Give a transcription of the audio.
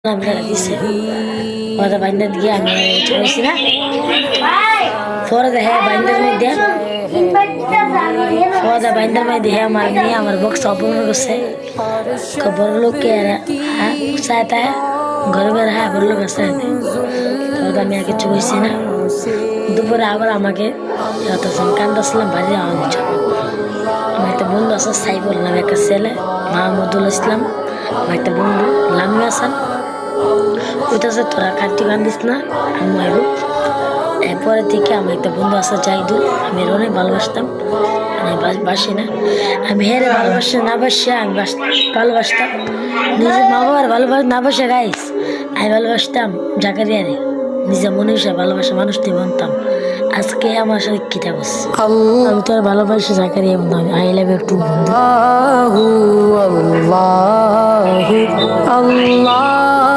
আপনারা দিছে পরে বাইন্দার দিয়ে আমি চলেছি না পরে দেখে বাইন্দার মধ্যে পরে বাইন্দার মধ্যে আমার নিয়ে আমার বক্স অপমান করছে বড় লোককে চাইতে ঘরে বের হ্যাঁ বড় লোক আছে তবে আমি আর কিছু বলছি না দুপুরে আবার আমাকে কান্দাছিলাম বাড়ি যাওয়ার জন্য আমার একটা বন্ধু আছে সাইফুল নামে একটা ছেলে মাহমুদুল ইসলাম আমার একটা বন্ধু লামি হাসান ওইটাছে তোরা কাটি কান্দিস না আমি আইব এরপরে থেকে আমার একটা বন্ধু আছে জাহিদুল আমি এর অনেক ভালোবাসতাম আমি বাসি না আমি হেরে ভালোবাসি না বাসি আমি ভালোবাসতাম নিজের মা বাবার ভালোবাস না বাসে গাইস আমি ভালোবাসতাম জাকারিয়ারে নিজে মনে হিসেবে ভালোবাসা মানুষটি মানতাম আজকে আমার সাথে কিতা বসছে আমি তোর ভালোবাসা জাকারিয়া আই লাভ একটু বন্ধু আল্লাহ